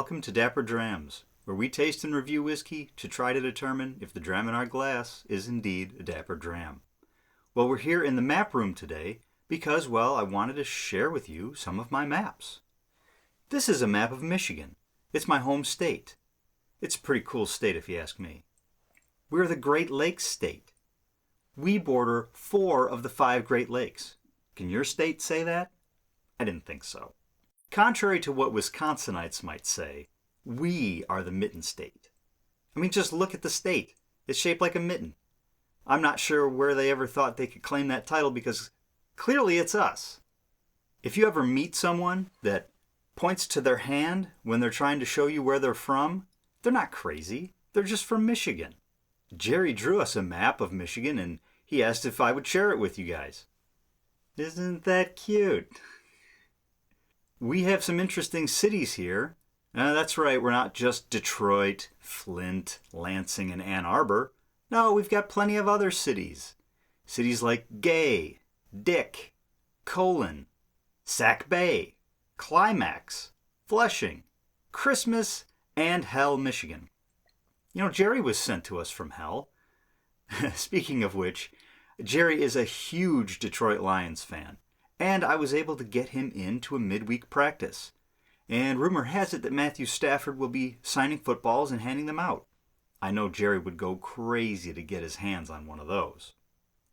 welcome to Dapper Drams, where we taste and review whiskey to try to determine if the dram in our glass is indeed a Dapper Dram. Well, we're here in the map room today because, well, I wanted to share with you some of my maps. This is a map of Michigan. It's my home state. It's a pretty cool state if you ask me. We're the Great Lakes state. We border 4 of the 5 Great Lakes. Can your state say that? I didn't think so. Contrary to what Wisconsinites might say, we are the mitten state. I mean, just look at the state. It's shaped like a mitten. I'm not sure where they ever thought they could claim that title because clearly it's us. If you ever meet someone that points to their hand when they're trying to show you where they're from, they're not crazy. They're just from Michigan. Jerry drew us a map of Michigan and he asked if I would share it with you guys. Isn't that cute? We have some interesting cities here. That's right, we're not just Detroit, Flint, Lansing, and Ann Arbor. No, we've got plenty of other cities. Cities like Gay, Dick, Colon, Sac Bay, Climax, Flushing, Christmas, and Hell, Michigan. You know, Jerry was sent to us from Hell. Speaking of which, Jerry is a huge Detroit Lions fan. And I was able to get him into a midweek practice. And rumor has it that Matthew Stafford will be signing footballs and handing them out. I know Jerry would go crazy to get his hands on one of those.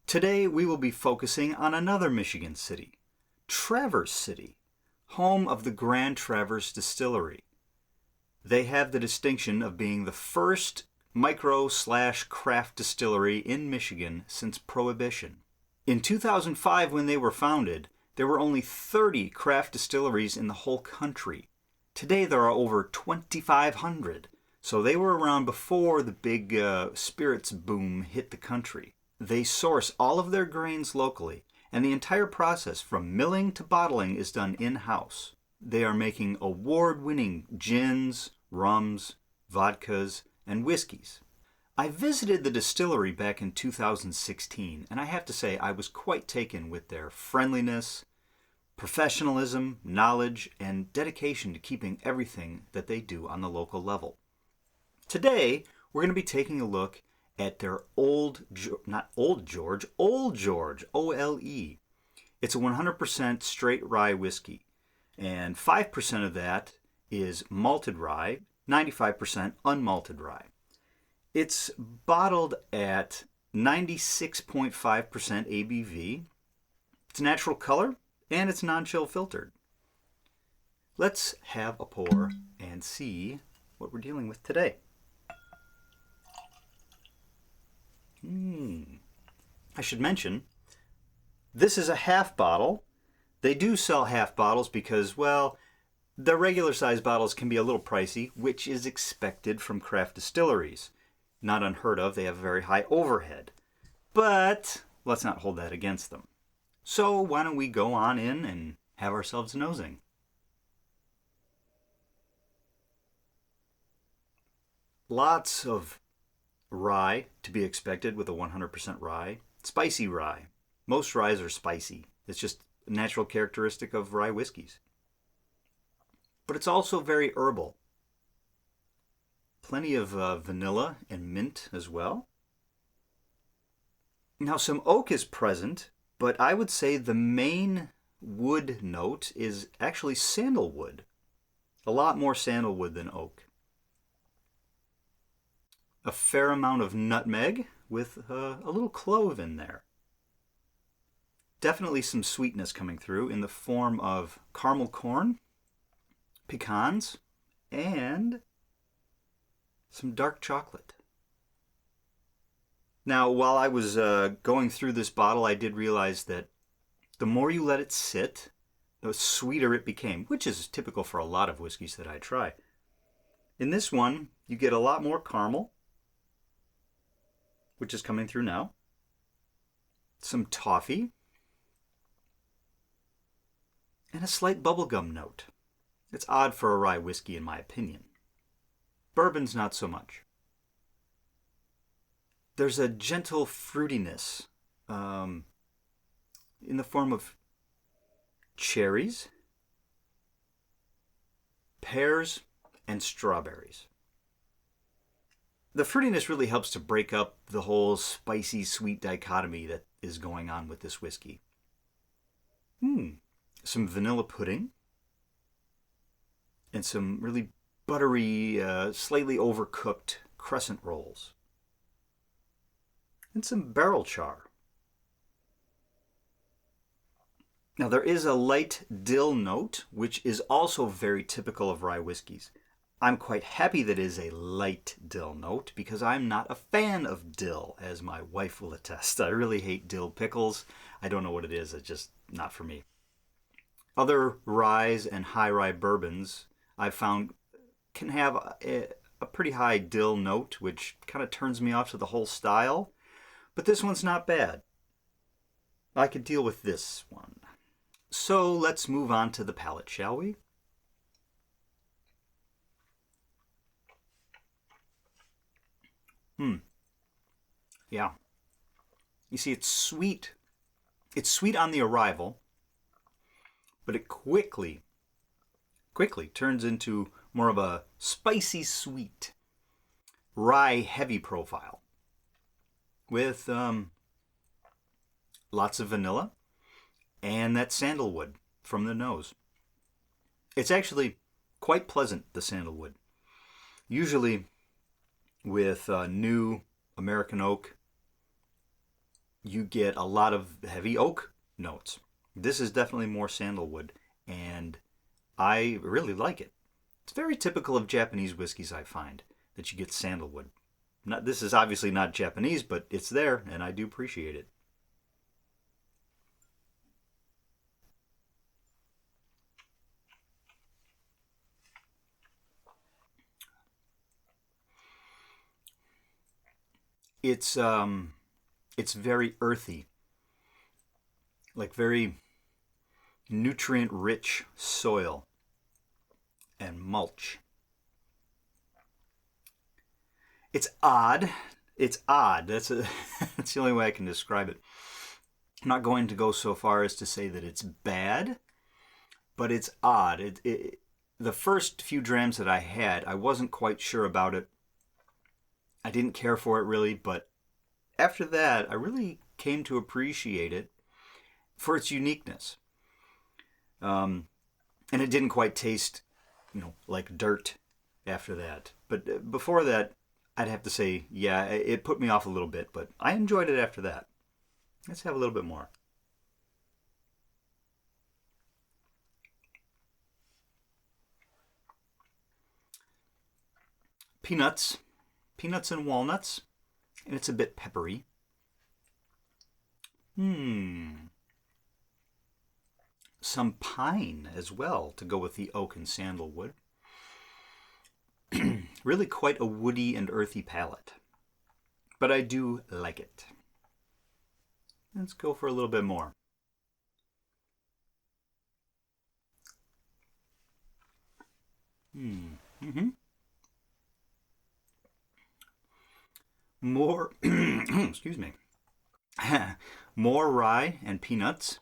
Today we will be focusing on another Michigan city, Traverse City, home of the Grand Traverse Distillery. They have the distinction of being the first micro/craft distillery in Michigan since Prohibition. In 2005, when they were founded, there were only 30 craft distilleries in the whole country. Today there are over 2,500, so they were around before the big spirits boom hit the country. They source all of their grains locally, and the entire process from milling to bottling is done in-house. They are making award-winning gins, rums, vodkas, and whiskeys. I visited the distillery back in 2016, and I have to say I was quite taken with their friendliness, professionalism, knowledge, and dedication to keeping everything that they do on the local level. Today, we're going to be taking a look at their Old George, O-L-E. It's a 100% straight rye whiskey, and 5% of that is malted rye, 95% unmalted rye. It's bottled at 96.5% ABV. It's natural color, and it's non-chill filtered. Let's have a pour and see what we're dealing with today. I should mention, this is a half bottle. They do sell half bottles because, well, the regular size bottles can be a little pricey, which is expected from craft distilleries. Not unheard of, they have a very high overhead. But let's not hold that against them. So why don't we go on in and have ourselves a nosing. Lots of rye to be expected with a 100% rye. Spicy rye. Most ryes are spicy. It's just a natural characteristic of rye whiskeys. But it's also very herbal. Plenty of vanilla and mint as well. Now some oak is present, but I would say the main wood note is actually sandalwood. A lot more sandalwood than oak. A fair amount of nutmeg with a little clove in there. Definitely some sweetness coming through in the form of caramel corn, pecans, and some dark chocolate. Now, while I was going through this bottle, I did realize that the more you let it sit, the sweeter it became, which is typical for a lot of whiskeys that I try. In this one, you get a lot more caramel, which is coming through now. Some toffee, and a slight bubblegum note. It's odd for a rye whiskey in my opinion. Bourbon's not so much. There's a gentle fruitiness in the form of cherries, pears, and strawberries. The fruitiness really helps to break up the whole spicy-sweet dichotomy that is going on with this whiskey. Some vanilla pudding and some really buttery, slightly overcooked crescent rolls. And some barrel char. Now there is a light dill note, which is also very typical of rye whiskeys. I'm quite happy that it is a light dill note because I'm not a fan of dill, as my wife will attest. I really hate dill pickles. I don't know what it is, it's just not for me. Other ryes and high rye bourbons I've found can have a pretty high dill note, which kind of turns me off to the whole style. But this one's not bad. I could deal with this one. So let's move on to the palate, shall we? Yeah. You see, it's sweet. It's sweet on the arrival, but it quickly turns into more of a spicy sweet, rye heavy profile with lots of vanilla and that sandalwood from the nose. It's actually quite pleasant, the sandalwood. Usually with new American oak, you get a lot of heavy oak notes. This is definitely more sandalwood, and I really like it. It's very typical of Japanese whiskeys, I find, that you get sandalwood. This is obviously not Japanese, but it's there, and I do appreciate it. It's very earthy, like very nutrient-rich soil and mulch. It's odd. It's odd. That's the only way I can describe it. I'm not going to go so far as to say that it's bad, but it's odd. The first few drams that I had, I wasn't quite sure about it. I didn't care for it really, but after that, I really came to appreciate it for its uniqueness. And it didn't quite taste, like dirt after that. But before that, I'd have to say, yeah, it put me off a little bit, but I enjoyed it after that. Let's have a little bit more. Peanuts and walnuts, and it's a bit peppery. Some pine as well to go with the oak and sandalwood. Really quite a woody and earthy palate, but I do like it. Let's go for a little bit more. More, excuse me, more rye and peanuts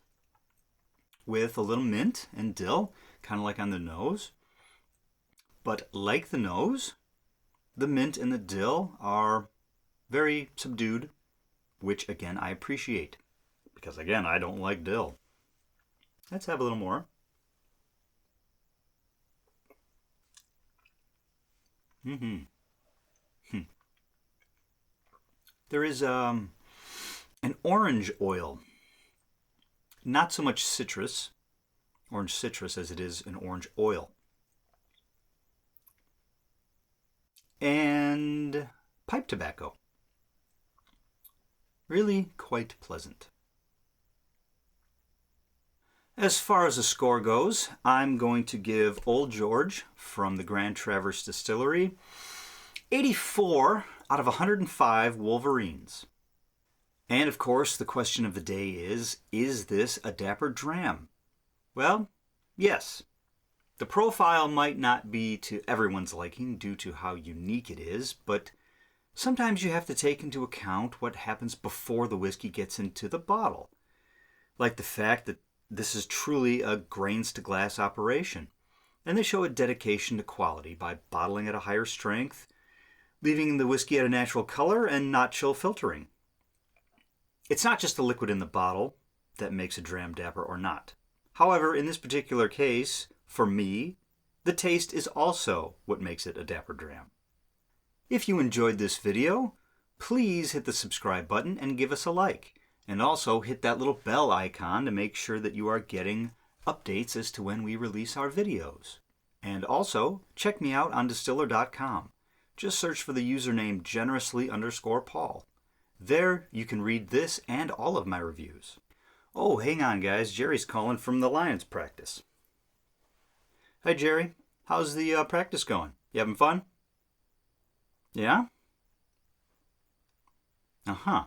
with a little mint and dill, kind of like on the nose. But like the nose, the mint and the dill are very subdued, which again I appreciate, because again I don't like dill. Let's have a little more. There is an orange oil. Not so much orange citrus, as it is an orange oil. And pipe tobacco. Really quite pleasant. As far as the score goes, I'm going to give Old George from the Grand Traverse Distillery 84 out of 105 Wolverines. And of course, the question of the day is this a dapper dram? Well, yes. The profile might not be to everyone's liking due to how unique it is, but sometimes you have to take into account what happens before the whiskey gets into the bottle. Like the fact that this is truly a grains to glass operation. and they show a dedication to quality by bottling at a higher strength, leaving the whiskey at a natural color and not chill filtering. It's not just the liquid in the bottle that makes a dram dapper or not. However, in this particular case, for me, the taste is also what makes it a dapper dram. If you enjoyed this video, please hit the subscribe button and give us a like. And also hit that little bell icon to make sure that you are getting updates as to when we release our videos. And also, check me out on distiller.com. Just search for the username generously_Paul. There you can read this and all of my reviews. Oh, hang on guys, Jerry's calling from the Lions practice. Hi Jerry, how's the practice going? You having fun? Yeah? Uh-huh.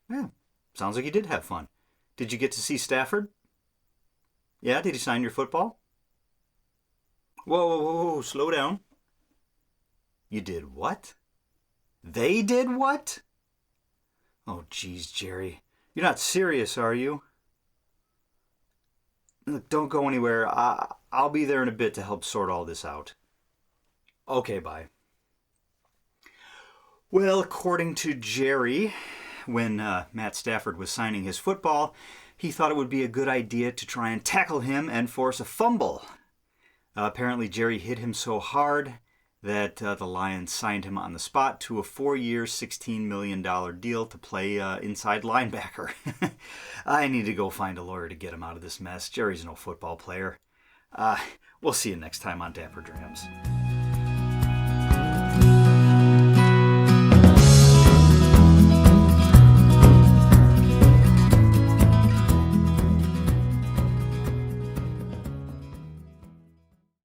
Yeah, sounds like you did have fun. Did you get to see Stafford? Yeah, did he sign your football? Whoa, slow down. You did what? They did what? Oh, geez, Jerry. You're not serious, are you? Look, don't go anywhere. I'll be there in a bit to help sort all this out. Okay, bye. Well, according to Jerry, when Matt Stafford was signing his football, he thought it would be a good idea to try and tackle him and force a fumble. Apparently, Jerry hit him so hard that the Lions signed him on the spot to a 4-year, $16 million deal to play inside linebacker. I need to go find a lawyer to get him out of this mess. Jerry's no football player. We'll see you next time on Dapper Drams.